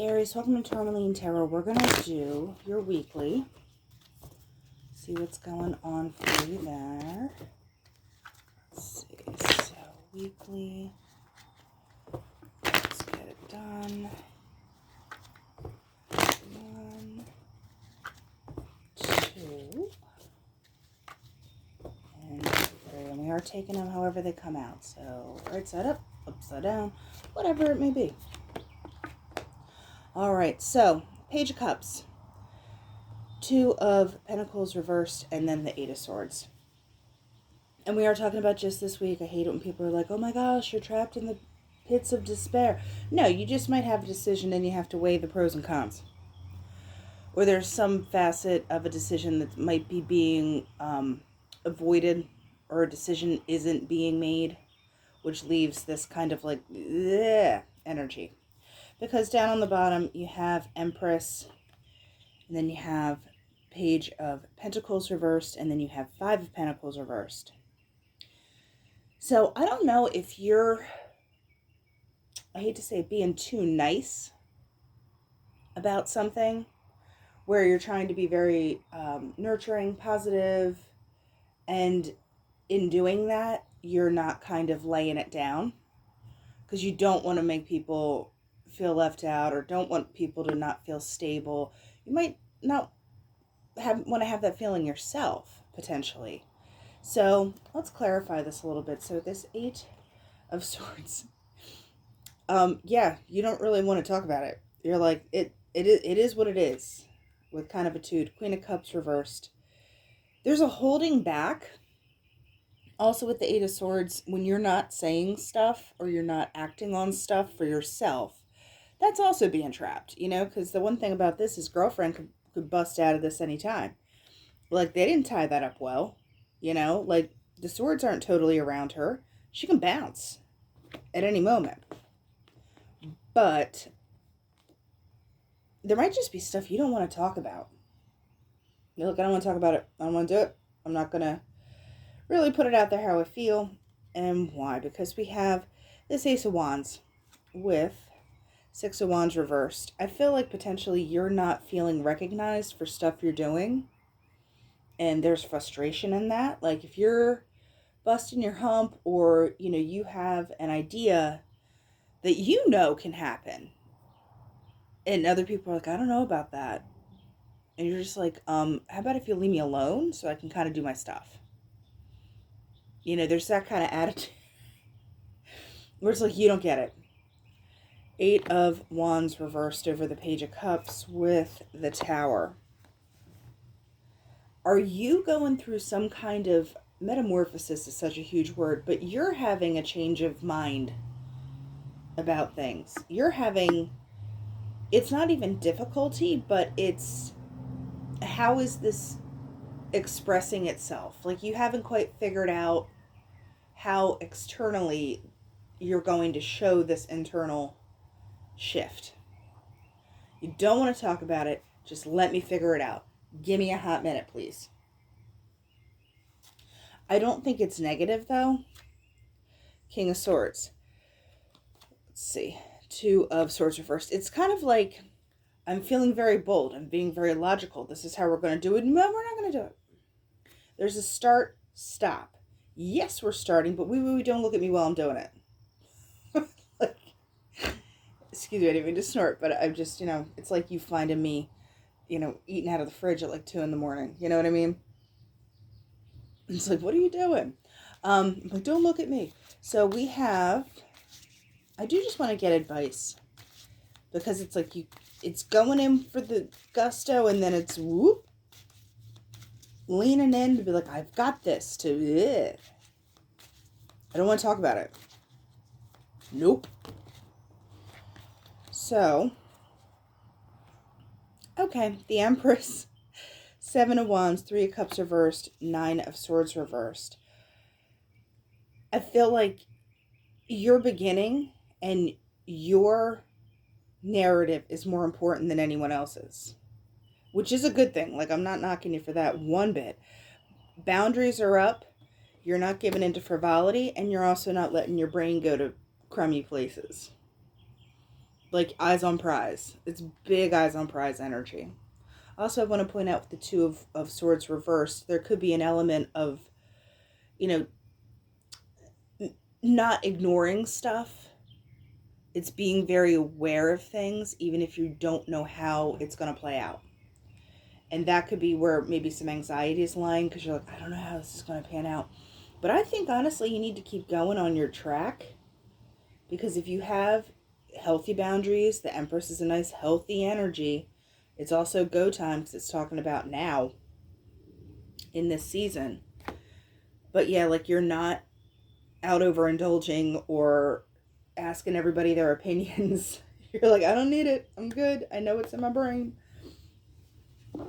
Aries, welcome to Tourmaline Tarot. We're going to do your weekly. See what's going on for you there. Let's see. So, weekly. Let's get it done. 1, 2, and 3. And we are taking them however they come out. So, right side up, upside down, whatever it may be. All right, so Page of Cups, 2 of Pentacles reversed, and then the 8 of Swords. And we are talking about just this week. I hate it when people are like, oh my gosh, you're trapped in the pits of despair. No, you just might have a decision and you have to weigh the pros and cons. Or there's some facet of a decision that might be being avoided, or a decision isn't being made, which leaves this kind of like bleh energy. Because down on the bottom, you have Empress, and then you have Page of Pentacles reversed, and then you have 5 of Pentacles reversed. So I don't know if you're, I hate to say it, being too nice about something, where you're trying to be very nurturing, positive, and in doing that, you're not kind of laying it down, because you don't want to make people feel left out, or don't want people to not feel stable. You might not want to have that feeling yourself, potentially. So let's clarify this a little bit. So this 8 of Swords, yeah, you don't really want to talk about it. You're like, it is what it is, with kind of a tude. Queen of Cups reversed. There's a holding back. Also with the 8 of Swords, when you're not saying stuff, or you're not acting on stuff for yourself, that's also being trapped, you know, because the one thing about this is girlfriend could bust out of this anytime. Like, they didn't tie that up well, you know, like, the swords aren't totally around her. She can bounce at any moment. But there might just be stuff you don't want to talk about. You're like, I don't want to talk about it. I don't want to do it. I'm not going to really put it out there how I feel. And why? Because we have this Ace of Wands with 6 of Wands reversed. I feel like potentially you're not feeling recognized for stuff you're doing. And there's frustration in that. Like, if you're busting your hump, or, you know, you have an idea that you know can happen, and other people are like, I don't know about that. And you're just like, how about if you leave me alone so I can kind of do my stuff? You know, there's that kind of attitude where it's like, you don't get it. 8 of Wands reversed over the Page of Cups with the Tower. Are you going through some kind of metamorphosis, is such a huge word, but you're having a change of mind about things. You're having, it's not even difficulty, but it's, how is this expressing itself? Like, you haven't quite figured out how externally you're going to show this internal shift. You don't want to talk about it. Just let me figure it out. Give me a hot minute, please. I don't think it's negative, though. King of Swords. Let's see. 2 of Swords reversed. It's kind of like, I'm feeling very bold. I'm being very logical. This is how we're going to do it. No, we're not going to do it. There's a start, stop. Yes, we're starting, but we don't look at me while I'm doing it. Like, excuse me, I didn't mean to snort, but I'm just, you know, it's like you finding me, you know, eating out of the fridge at like 2 in the morning. You know what I mean? It's like, what are you doing? I'm like, don't look at me. So we have, I do just want to get advice, because it's like it's going in for the gusto, and then it's whoop, leaning in to be like, I've got this, to, ugh. I don't want to talk about it. Nope. So, okay, the Empress, 7 of Wands, 3 of Cups reversed, 9 of Swords reversed. I feel like your beginning and your narrative is more important than anyone else's, which is a good thing. Like, I'm not knocking you for that one bit. Boundaries are up. You're not giving into frivolity, and you're also not letting your brain go to crummy places. Like eyes on prize. It's big eyes on prize energy. Also, I want to point out with the Two of Swords reversed, there could be an element of, you know, not ignoring stuff. It's being very aware of things, even if you don't know how it's going to play out. And that could be where maybe some anxiety is lying, because you're like, I don't know how this is going to pan out. But I think, honestly, you need to keep going on your track. Because if you have healthy boundaries, the Empress is a nice, healthy energy. It's also go time, because it's talking about now in this season. But yeah, like, you're not out overindulging or asking everybody their opinions. You're like, I don't need it. I'm good. I know it's in my brain.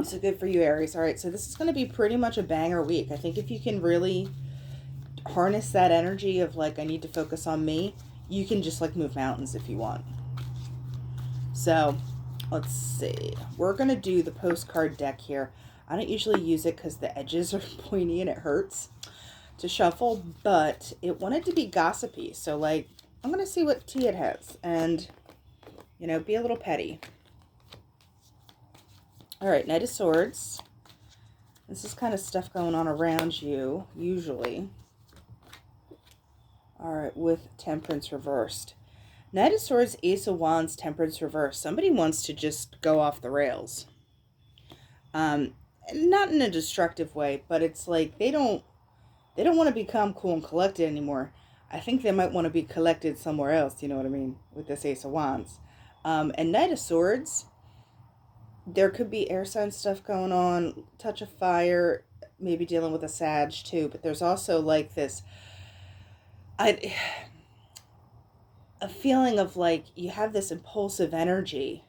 So good for you, Aries. All right, so this is going to be pretty much a banger week. I think if you can really harness that energy of like, I need to focus on me, you can just like move mountains if you want. So let's see. We're going to do the postcard deck here. I don't usually use it because the edges are pointy and it hurts to shuffle, but it wanted to be gossipy. So like, I'm going to see what tea it has and, you know, be a little petty. All right, Knight of Swords. This is kind of stuff going on around you, usually. All right, with Temperance reversed. Knight of Swords, Ace of Wands, Temperance reversed. Somebody wants to just go off the rails. Not in a destructive way, but it's like they don't want to become cool and collected anymore. I think they might want to be collected somewhere else, you know what I mean, with this Ace of Wands. And Knight of Swords, there could be air sign stuff going on, touch of fire, maybe dealing with a Sag too, but there's also like this, a feeling of like you have this impulsive energy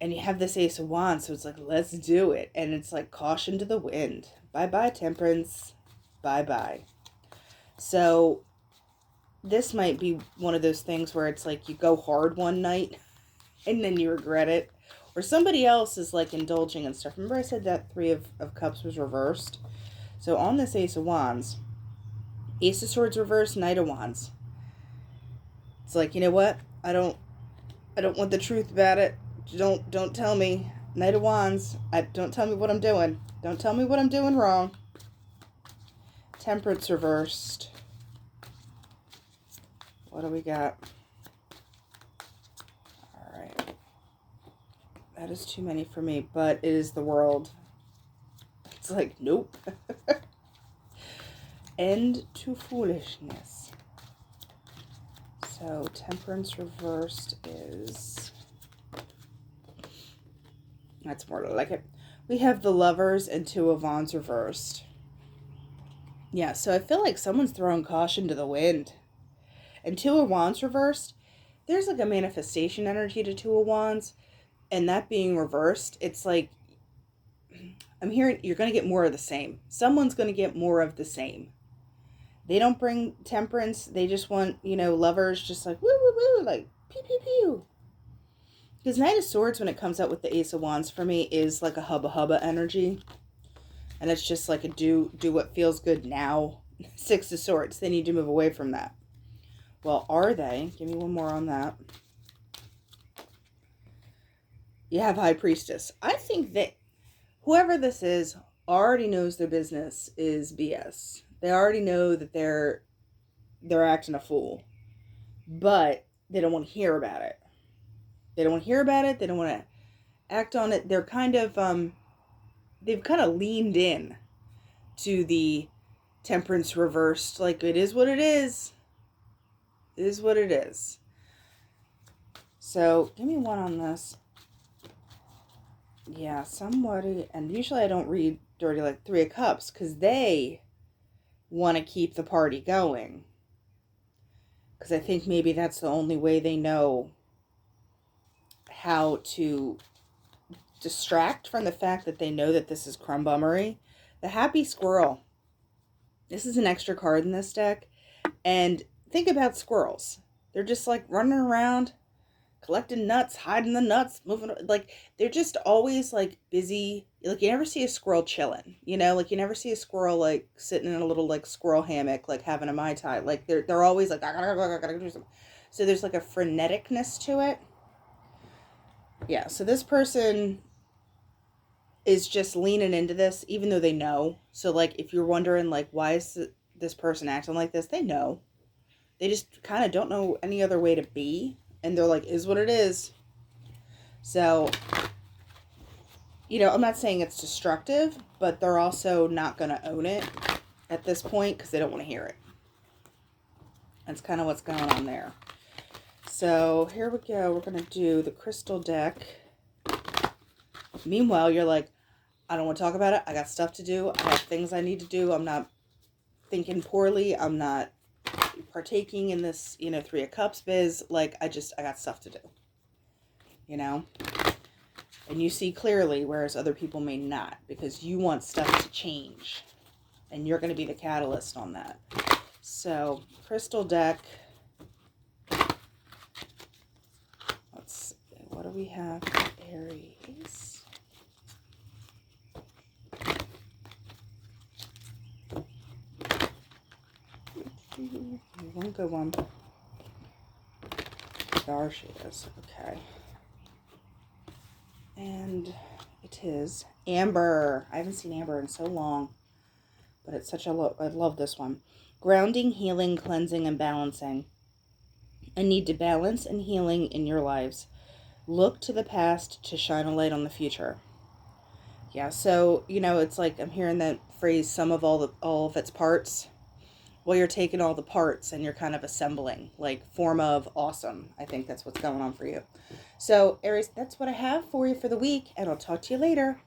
and you have this Ace of Wands, so it's like, let's do it. And it's like caution to the wind. Bye-bye, Temperance. Bye-bye. So this might be one of those things where it's like you go hard one night and then you regret it. Or somebody else is like indulging and stuff. Remember I said that Three of Cups was reversed? So on this Ace of Wands, Ace of Swords reversed, Knight of Wands. It's like, you know what? I don't want the truth about it. Don't tell me. Knight of Wands. Don't tell me what I'm doing. Don't tell me what I'm doing wrong. Temperance reversed. What do we got? All right. That is too many for me, but it is the World. It's like, nope. End to foolishness. So, Temperance reversed is... That's more like it. We have the Lovers and Two of Wands reversed. Yeah, so I feel like someone's throwing caution to the wind. And Two of Wands reversed, there's like a manifestation energy to Two of Wands. And that being reversed, it's like, I'm hearing you're going to get more of the same. Someone's going to get more of the same. They don't bring temperance. They just want, you know, lovers just like, woo, woo, woo, like, pew, pew, pew. Because Knight of Swords, when it comes out with the Ace of Wands, for me, is like a hubba hubba energy. And it's just like a do what feels good now. Six of Swords. They need to move away from that. Well, are they? Give me one more on that. You have High Priestess. I think that whoever this is already knows their business is BS. They already know that they're acting a fool. But they don't want to hear about it. They don't want to hear about it. They don't want to act on it. They're kind of, they've kind of leaned in to the Temperance reversed. Like, it is what it is. It is what it is. So, give me one on this. Yeah, somebody, and usually I don't read dirty like Three of Cups because they want to keep the party going. Because I think maybe that's the only way they know how to distract from the fact that they know that this is crumbummery. The Happy Squirrel. This is an extra card in this deck. And think about squirrels. They're just like running around, collecting nuts, hiding the nuts, moving, like, they're just always like busy. Like, you never see a squirrel chilling, you know, like you never see a squirrel like sitting in a little like squirrel hammock, like having a Mai Tai. Like they're always like, I gotta do something. So there's like a freneticness to it. Yeah, so this person is just leaning into this, even though they know. So, like, if you're wondering, like, why is this person acting like this, they know. They just kind of don't know any other way to be. And they're like, is what it is. So, you know, I'm not saying it's destructive, but they're also not going to own it at this point because they don't want to hear it. That's kind of what's going on there. So, here we go. We're going to do the crystal deck. Meanwhile, you're like, I don't want to talk about it. I got stuff to do. I have things I need to do. I'm not thinking poorly. I'm not partaking in this, you know, Three of Cups biz. Like, I got stuff to do. You know? And you see clearly, whereas other people may not. Because you want stuff to change. And you're going to be the catalyst on that. So, crystal deck. Let's see. What do we have for Aries? One good one. There she is. Okay. And it is Amber. I haven't seen Amber in so long. But it's such a I love this one. Grounding, healing, cleansing, and balancing. A need to balance and healing in your lives. Look to the past to shine a light on the future. Yeah, so, you know, it's like I'm hearing that phrase, some of all of its parts. Well, you're taking all the parts and you're kind of assembling, like, form of awesome. I think that's what's going on for you. So, Aries, that's what I have for you for the week, and I'll talk to you later.